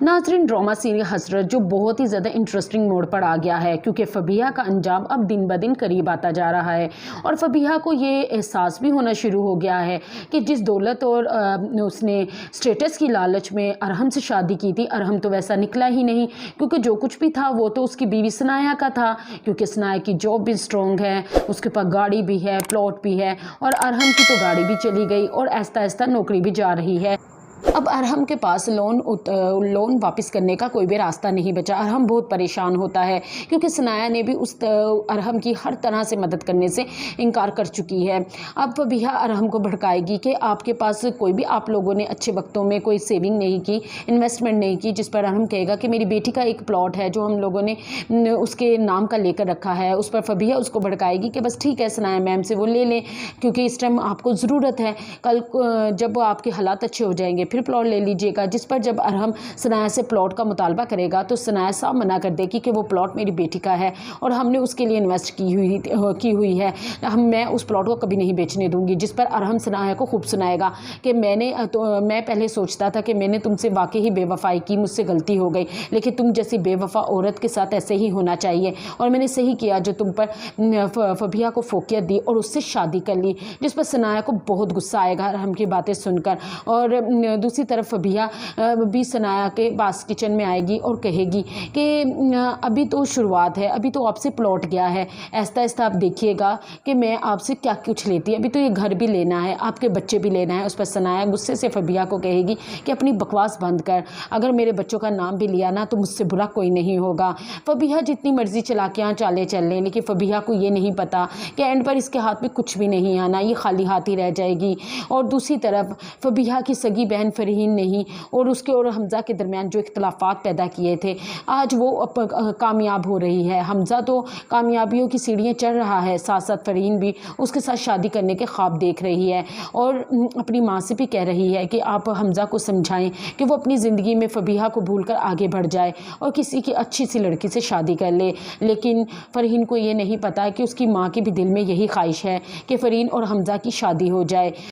नाज़रीन, drama serial हसरत जो बहुत ही ज़्यादा इंटरेस्टिंग मोड़ पर आ गया है, क्योंकि फ़बीहा का अंजाम अब दिन ब दिन करीब आता जा रहा है और फ़बीहा को ये एहसास भी होना शुरू हो गया है कि जिस दौलत और उसने स्टेटस की लालच में अरहम से शादी की थी, अरहम तो वैसा निकला ही नहीं, क्योंकि जो कुछ भी था वो तो उसकी बीवी सनाया का था, क्योंकि सनाया की जॉब भी स्ट्रॉन्ग है, उसके पास गाड़ी भी है, प्लॉट भी है, और अरहम की तो गाड़ी भी चली गई और आहिस्ता आहिस्ता नौकरी भी जा रही है। अब अरहम के पास लोन वापस करने का कोई भी रास्ता नहीं बचा। अरहम बहुत परेशान होता है क्योंकि सनाया ने भी अरहम की हर तरह से मदद करने से इनकार कर चुकी है। अब फ़बीहा अरहम को भड़काएगी कि आपके पास कोई भी, आप लोगों ने अच्छे वक्तों में कोई सेविंग नहीं की, इन्वेस्टमेंट नहीं की, जिस पर अरहम कहेगा कि मेरी बेटी का एक प्लॉट है जो हम लोगों ने उसके नाम का लेकर रखा है। उस पर फ़बीहा उसको भड़काएगी कि बस ठीक है, सनाया मैम से वो ले लें क्योंकि इस टाइम आपको ज़रूरत है, कल जब आपके हालात अच्छे हो जाएंगे फिर प्लॉट ले लीजिएगा। जिस पर जब अरहम सनाया से प्लॉट का मुतालबा करेगा तो सनाया साफ मना कर देगी कि वो प्लॉट मेरी बेटी का है और हमने उसके लिए इन्वेस्ट की हुई है, मैं उस प्लॉट को कभी नहीं बेचने दूंगी। जिस पर अरहम सनाया को खूब सुनाएगा कि मैं पहले सोचता था कि मैंने तुमसे वाकई ही बेवफाई की, मुझसे गलती हो गई, लेकिन तुम जैसी बेवफा औरत के साथ ऐसे ही होना चाहिए और मैंने सही किया जो तुम पर फ़बीहा को फोकियत दी और उससे शादी कर ली। जिस पर सनाया को बहुत गुस्सा आएगा अरहम की बातें सुनकर, और दूसरी तरफ फ़बीहा भी सनाया के पास किचन में आएगी और कहेगी कि अभी तो शुरुआत है, अभी तो आपसे प्लॉट गया है, आहिस्ता आहिस्ता आप देखिएगा कि मैं आपसे क्या कुछ लेती है, अभी तो ये घर भी लेना है, आपके बच्चे भी लेना है। उस पर सनाया गुस्से से फ़बीहा को कहेगी कि अपनी बकवास बंद कर, अगर मेरे बच्चों का नाम भी लिया ना तो मुझसे बुरा कोई नहीं होगा। फ़बीहा जितनी मर्जी चलाकियाँ चाले चल लें, लेकिन फ़बीहा को ये नहीं पता कि एंड पर इसके हाथ में कुछ भी नहीं आना, ये खाली हाथ ही रह जाएगी। और दूसरी तरफ फ़बीहा की सगी बहन फरहीन नहीं और उसके और हमज़ा के दरमियान जो इख्तलाफात पैदा किए थे, आज वो कामयाब हो रही है। हमज़ा तो कामयाबियों की सीढ़ियाँ चढ़ रहा है, साथ साथ फरहीन भी उसके साथ शादी करने के ख्वाब देख रही है और अपनी माँ से भी कह रही है कि आप हमज़ा को समझाएं कि वो अपनी ज़िंदगी में फ़बीहा को भूलकर आगे बढ़ जाए और किसी की अच्छी सी लड़की से शादी कर ले। लेकिन फरहीन को ये नहीं पता कि उसकी माँ के भी दिल में यही ख्वाहिश है कि फरहीन और हमज़ा की शादी हो जाए।